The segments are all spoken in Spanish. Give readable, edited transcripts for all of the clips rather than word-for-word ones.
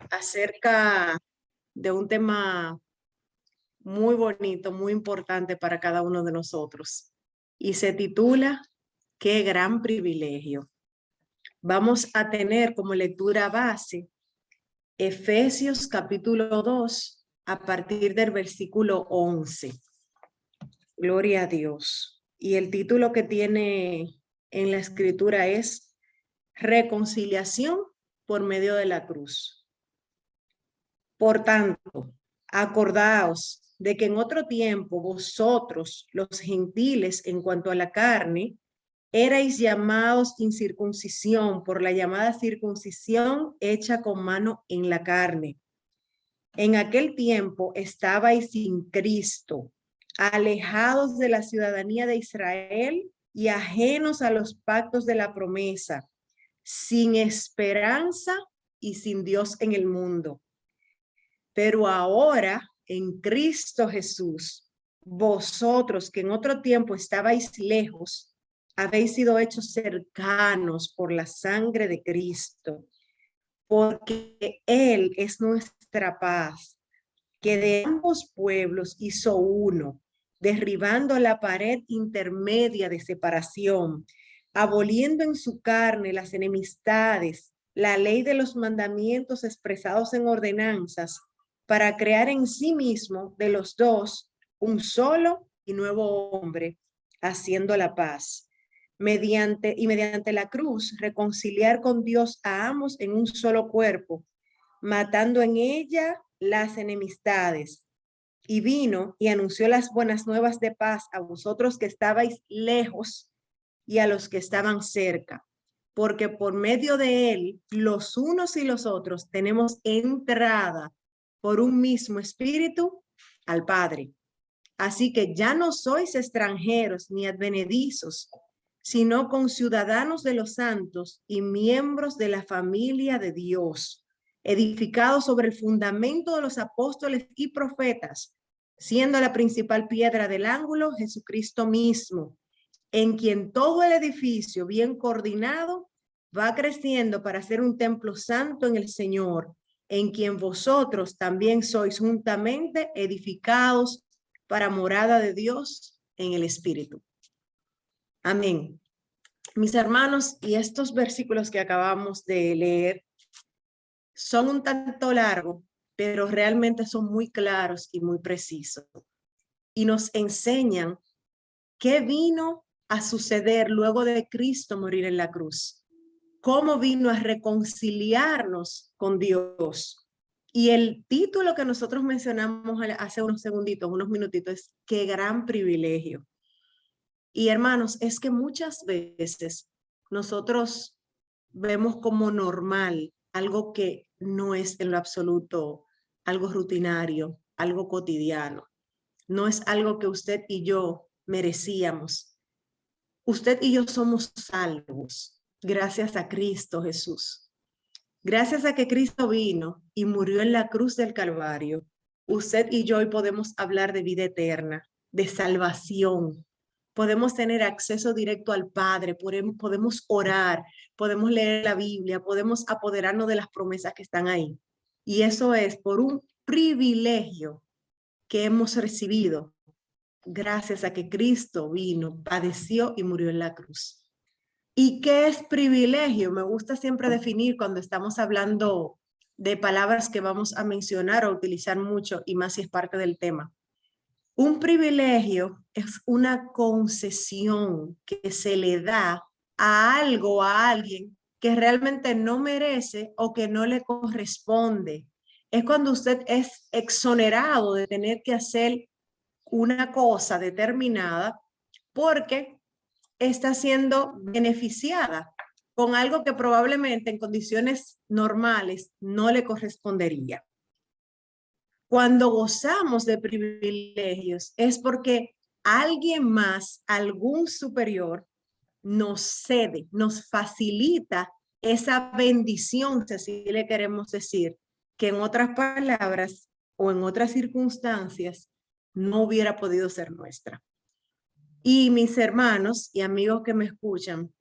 acerca de un tema muy bonito, muy importante para cada uno de nosotros. Y se titula Qué gran privilegio. Vamos a tener como lectura base Efesios capítulo 2 a partir del versículo 11. Gloria a Dios. Y el título que tiene en la escritura es Reconciliación por medio de la cruz. Por tanto, acordaos de que en otro tiempo vosotros, los gentiles, en cuanto a la carne, erais llamados incircuncisión por la llamada circuncisión hecha con mano en la carne. En aquel tiempo estabais sin Cristo, alejados de la ciudadanía de Israel y ajenos a los pactos de la promesa, sin esperanza y sin Dios en el mundo. Pero ahora, en Cristo Jesús, vosotros que en otro tiempo estabais lejos, habéis sido hechos cercanos por la sangre de Cristo, porque Él es nuestra paz, que de ambos pueblos hizo uno, derribando la pared intermedia de separación, aboliendo en su carne las enemistades, la ley de los mandamientos expresados en ordenanzas, para crear en sí mismo de los dos un solo y nuevo hombre, haciendo la paz. Mediante la cruz reconciliar con Dios a ambos en un solo cuerpo, matando en ella las enemistades. Y vino y anunció las buenas nuevas de paz a vosotros que estabais lejos y a los que estaban cerca, porque por medio de él los unos y los otros tenemos entrada por un mismo espíritu al Padre. Así que ya no sois extranjeros ni advenedizos, sino conciudadanos de los santos y miembros de la familia de Dios, edificados sobre el fundamento de los apóstoles y profetas, siendo la principal piedra del ángulo Jesucristo mismo, en quien todo el edificio bien coordinado va creciendo para ser un templo santo en el Señor, en quien vosotros también sois juntamente edificados para morada de Dios en el Espíritu. Amén. Mis hermanos, y estos versículos que acabamos de leer son un tanto largos, pero realmente son muy claros y muy precisos. Y nos enseñan qué vino a suceder luego de Cristo morir en la cruz. Cómo vino a reconciliarnos con Dios. Y el título que nosotros mencionamos hace unos segunditos, unos minutitos, es qué gran privilegio. Y hermanos, es que muchas veces nosotros vemos como normal algo que no es en lo absoluto algo rutinario, algo cotidiano. No es algo que usted y yo merecíamos. Usted y yo somos salvos gracias a Cristo Jesús. Gracias a que Cristo vino y murió en la cruz del Calvario, usted y yo hoy podemos hablar de vida eterna, de salvación. Podemos tener acceso directo al Padre, podemos orar, podemos leer la Biblia, podemos apoderarnos de las promesas que están ahí. Y eso es por un privilegio que hemos recibido gracias a que Cristo vino, padeció y murió en la cruz. ¿Y qué es privilegio? Me gusta siempre definir cuando estamos hablando de palabras que vamos a mencionar o utilizar mucho, y más si es parte del tema. Un privilegio es una concesión que se le da a algo, a alguien que realmente no merece o que no le corresponde. Es cuando usted es exonerado de tener que hacer una cosa determinada porque está siendo beneficiada con algo que probablemente en condiciones normales no le correspondería. Cuando gozamos de privilegios es porque alguien más, algún superior, nos cede, nos facilita esa bendición, si así le queremos decir, que en otras palabras o en otras circunstancias no hubiera podido ser nuestra. Y mis hermanos y amigos que me escuchan,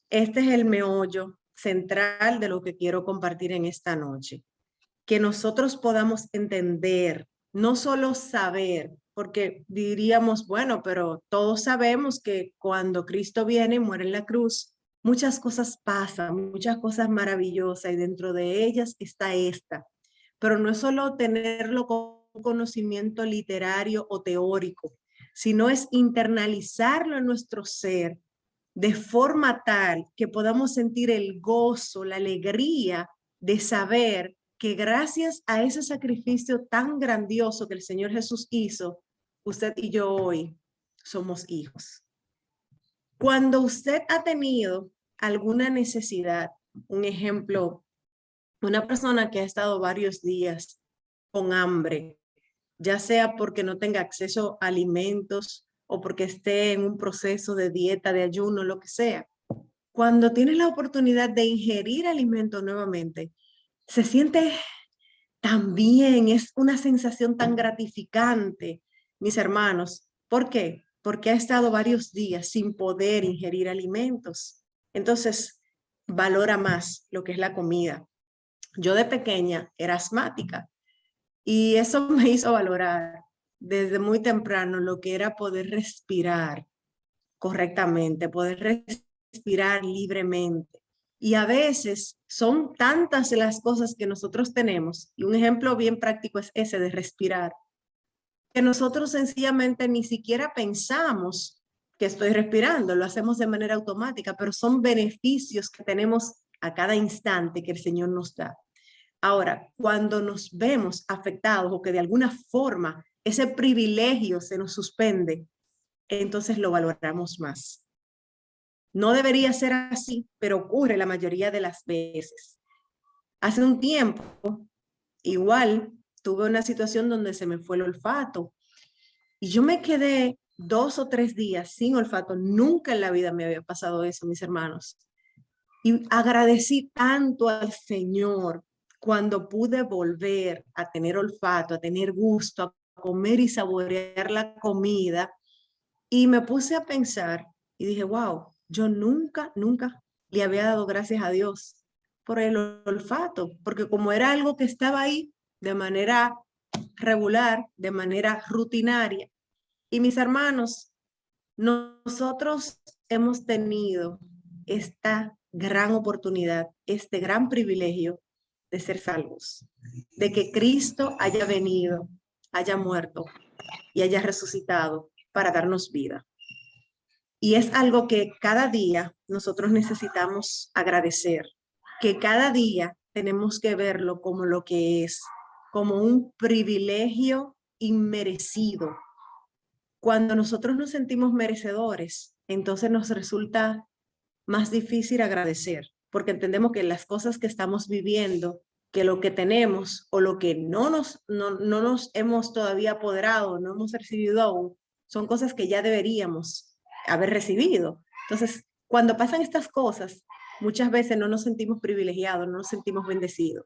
este es el meollo central de lo que quiero compartir en esta noche. Que nosotros podamos entender, no solo saber, porque diríamos, bueno, pero todos sabemos que cuando Cristo viene y muere en la cruz, muchas cosas pasan, muchas cosas maravillosas, y dentro de ellas está esta. Pero no es solo tenerlo con conocimiento literario o teórico, sino es internalizarlo en nuestro ser de forma tal que podamos sentir el gozo, la alegría de saber que gracias a ese sacrificio tan grandioso que el Señor Jesús hizo, usted y yo hoy somos hijos. Cuando usted ha tenido alguna necesidad, un ejemplo, una persona que ha estado varios días con hambre, ya sea porque no tenga acceso a alimentos o porque esté en un proceso de dieta, de ayuno, lo que sea. Cuando tienes la oportunidad de ingerir alimento nuevamente, se siente tan bien, es una sensación tan gratificante, mis hermanos. ¿Por qué? Porque ha estado varios días sin poder ingerir alimentos. Entonces, valora más lo que es la comida. Yo de pequeña era asmática y eso me hizo valorar desde muy temprano lo que era poder respirar correctamente, poder respirar libremente. Y a veces son tantas las cosas que nosotros tenemos, y un ejemplo bien práctico es ese de respirar, que nosotros sencillamente ni siquiera pensamos que estoy respirando, lo hacemos de manera automática, pero son beneficios que tenemos a cada instante que el Señor nos da. Ahora, cuando nos vemos afectados o que de alguna forma ese privilegio se nos suspende, entonces lo valoramos más. No debería ser así, pero ocurre la mayoría de las veces. Hace un tiempo, igual, tuve una situación donde se me fue el olfato y yo me quedé 2 o 3 días sin olfato. Nunca en la vida me había pasado eso, mis hermanos. Y agradecí tanto al Señor cuando pude volver a tener olfato, a tener gusto, a comer y saborear la comida. Y me puse a pensar y dije, wow, yo nunca le había dado gracias a Dios por el olfato, porque como era algo que estaba ahí de manera regular, de manera rutinaria. Y mis hermanos, nosotros hemos tenido esta gran oportunidad, este gran privilegio de ser salvos, de que Cristo haya venido, haya muerto y haya resucitado para darnos vida. Y es algo que cada día nosotros necesitamos agradecer, que cada día tenemos que verlo como lo que es, como un privilegio inmerecido. Cuando nosotros nos sentimos merecedores, entonces nos resulta más difícil agradecer, porque entendemos que las cosas que estamos viviendo, que lo que tenemos o lo que no nos hemos todavía apoderado, no hemos recibido aún, son cosas que ya deberíamos haber recibido. Entonces, cuando pasan estas cosas, muchas veces no nos sentimos privilegiados, no nos sentimos bendecidos.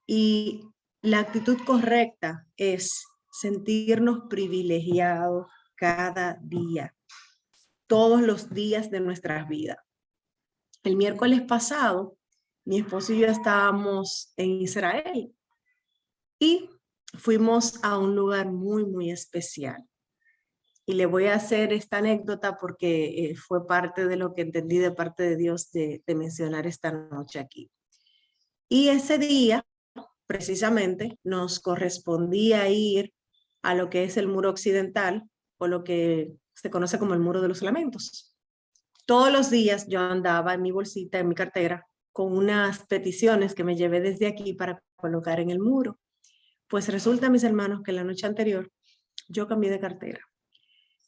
Y la actitud correcta es sentirnos privilegiados cada día, todos los días de nuestras vidas. El miércoles pasado, mi esposo y yo estábamos en Israel y fuimos a un lugar muy especial. Y le voy a hacer esta anécdota porque fue parte de lo que entendí de parte de Dios de mencionar esta noche aquí. Y ese día, precisamente, nos correspondía ir a lo que es el muro occidental, o lo que se conoce como el Muro de los Lamentos. Todos los días yo andaba en mi bolsita, en mi cartera, con unas peticiones que me llevé desde aquí para colocar en el muro. Pues resulta, mis hermanos, que la noche anterior yo cambié de cartera.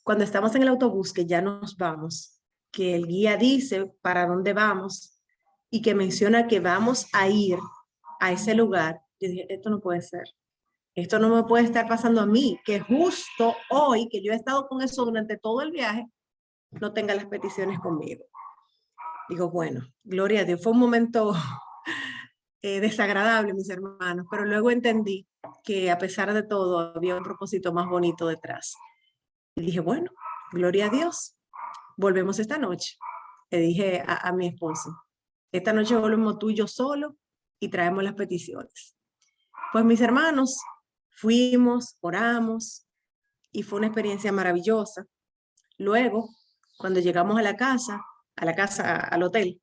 Cuando estamos en el autobús, que ya nos vamos, que el guía dice para dónde vamos y que menciona que vamos a ir a ese lugar, yo dije, esto no puede ser. Esto no me puede estar pasando a mí, que justo hoy, que yo he estado con eso durante todo el viaje, no tenga las peticiones conmigo. Digo, bueno, gloria a Dios. Fue un momento desagradable, mis hermanos, pero luego entendí que a pesar de todo había un propósito más bonito detrás. Y dije, bueno, gloria a Dios. Volvemos esta noche. Le dije a mi esposo, Esta noche volvemos tú y yo solo y traemos las peticiones. Pues mis hermanos, fuimos, oramos y fue una experiencia maravillosa. Luego, cuando llegamos a la casa, al hotel,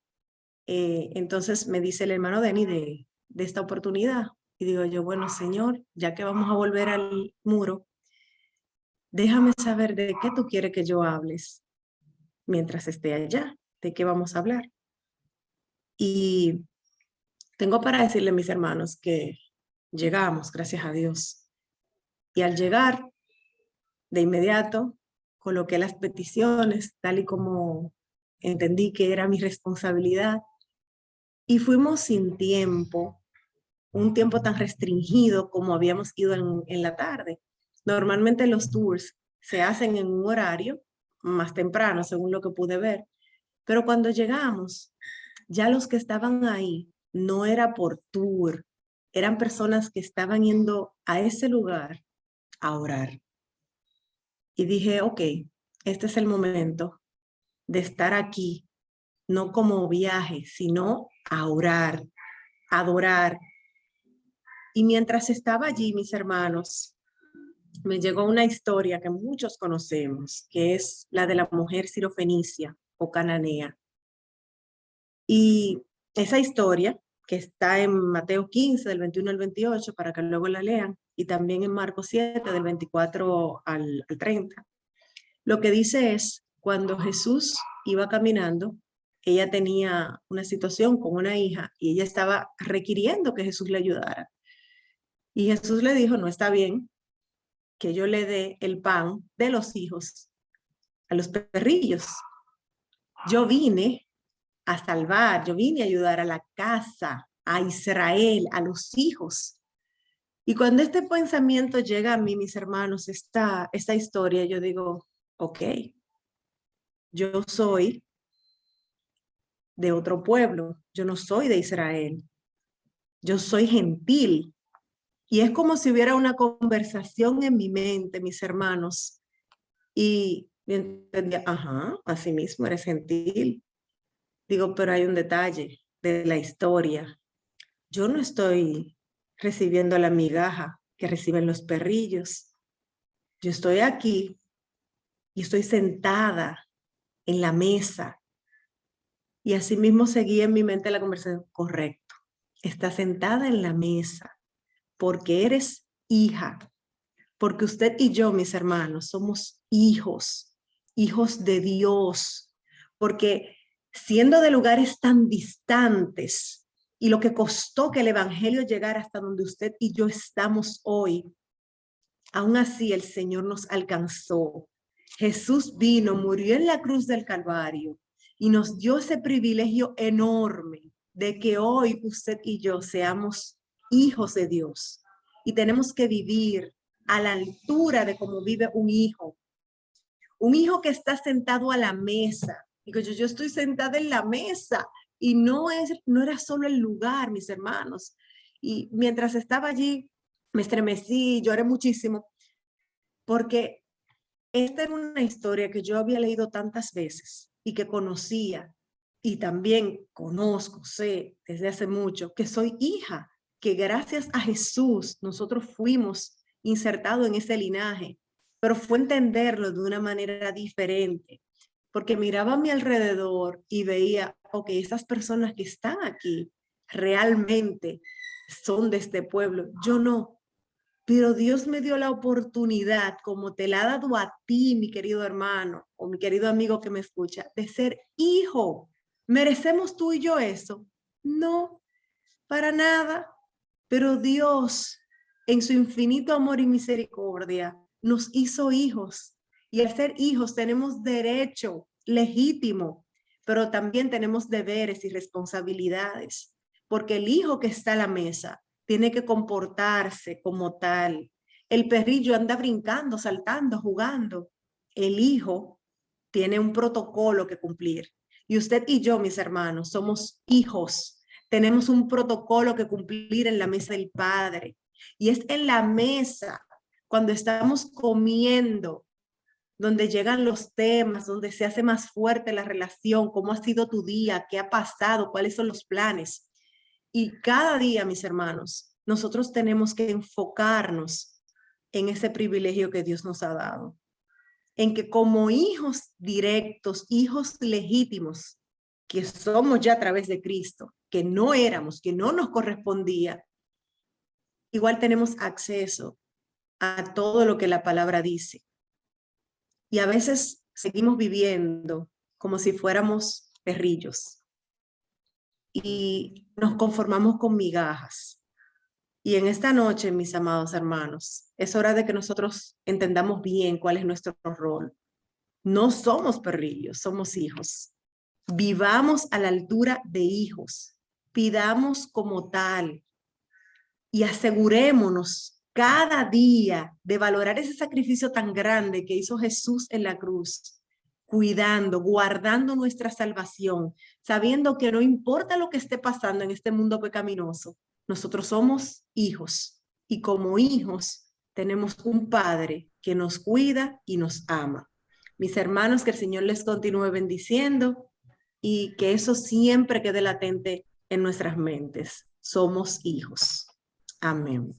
entonces me dice el hermano Denny de esta oportunidad. Y digo yo, bueno, Señor, ya que vamos a volver al muro, déjame saber de qué tú quieres que yo hables mientras esté allá, de qué vamos a hablar. Y tengo para decirle a mis hermanos que llegamos, gracias a Dios. Y al llegar, de inmediato, coloqué las peticiones tal y como entendí que era mi responsabilidad. Y fuimos sin tiempo, un tiempo tan restringido como habíamos ido en la tarde. Normalmente los tours se hacen en un horario más temprano, según lo que pude ver. Pero cuando llegamos, ya los que estaban ahí no era por tour, eran personas que estaban yendo a ese lugar a orar. Y dije, ok, este es el momento de estar aquí, no como viaje, sino a orar, a adorar. Y mientras estaba allí, mis hermanos, me llegó una historia que muchos conocemos, que es la de la mujer sirofenicia o cananea. Y esa historia, que está en Mateo 15, del 21 al 28, para que luego la lean, y también en Marcos 7, del 24 al 30, lo que dice es, cuando Jesús iba caminando, ella tenía una situación con una hija y ella estaba requiriendo que Jesús le ayudara. Y Jesús le dijo, no está bien que yo le dé el pan de los hijos a los perrillos. Yo vine a salvar, yo vine a ayudar a la casa, a Israel, a los hijos. Y cuando este pensamiento llega a mí, mis hermanos, esta historia, yo digo, ok, yo soy de otro pueblo, yo no soy de Israel, yo soy gentil. Y es como si hubiera una conversación en mi mente, mis hermanos, y entendía, ajá, así mismo eres gentil. Digo, pero hay un detalle de la historia. Yo no estoy recibiendo la migaja que reciben los perrillos. Yo estoy aquí y estoy sentada en la mesa. Y así mismo seguía en mi mente la conversación, correcto. Está sentada en la mesa porque eres hija, porque usted y yo, mis hermanos, somos hijos, hijos de Dios, porque siendo de lugares tan distantes y lo que costó que el evangelio llegara hasta donde usted y yo estamos hoy, aún así el Señor nos alcanzó. Jesús vino, murió en la cruz del Calvario y nos dio ese privilegio enorme de que hoy usted y yo seamos hijos de Dios y tenemos que vivir a la altura de cómo vive un hijo que está sentado a la mesa. Digo, yo estoy sentada en la mesa y no era solo el lugar, mis hermanos. Y mientras estaba allí, me estremecí, lloré muchísimo, porque esta era una historia que yo había leído tantas veces y que conocía y también conozco, sé desde hace mucho que soy hija, que gracias a Jesús nosotros fuimos insertados en ese linaje, pero fue entenderlo de una manera diferente, porque miraba a mi alrededor y veía, ok, esas personas que están aquí realmente son de este pueblo, yo no. Pero Dios me dio la oportunidad, como te la ha dado a ti, mi querido hermano o mi querido amigo que me escucha, de ser hijo. ¿Merecemos tú y yo eso? No, para nada. Pero Dios, en su infinito amor y misericordia, nos hizo hijos. Y al ser hijos tenemos derecho legítimo, pero también tenemos deberes y responsabilidades. Porque el hijo que está a la mesa tiene que comportarse como tal. El perrillo anda brincando, saltando, jugando. El hijo tiene un protocolo que cumplir. Y usted y yo, mis hermanos, somos hijos. Tenemos un protocolo que cumplir en la mesa del Padre. Y es en la mesa, cuando estamos comiendo, donde llegan los temas, donde se hace más fuerte la relación, cómo ha sido tu día, qué ha pasado, cuáles son los planes. Y cada día, mis hermanos, nosotros tenemos que enfocarnos en ese privilegio que Dios nos ha dado, en que como hijos directos, hijos legítimos, que somos ya a través de Cristo, que no éramos, que no nos correspondía, igual tenemos acceso a todo lo que la palabra dice. Y a veces seguimos viviendo como si fuéramos perrillos y nos conformamos con migajas. Y en esta noche, mis amados hermanos, es hora de que nosotros entendamos bien cuál es nuestro rol. No somos perrillos, somos hijos. Vivamos a la altura de hijos. Pidamos como tal y asegurémonos cada día de valorar ese sacrificio tan grande que hizo Jesús en la cruz, cuidando, guardando nuestra salvación, sabiendo que no importa lo que esté pasando en este mundo pecaminoso, nosotros somos hijos y como hijos tenemos un Padre que nos cuida y nos ama. Mis hermanos, que el Señor les continúe bendiciendo y que eso siempre quede latente en nuestras mentes. Somos hijos. Amén.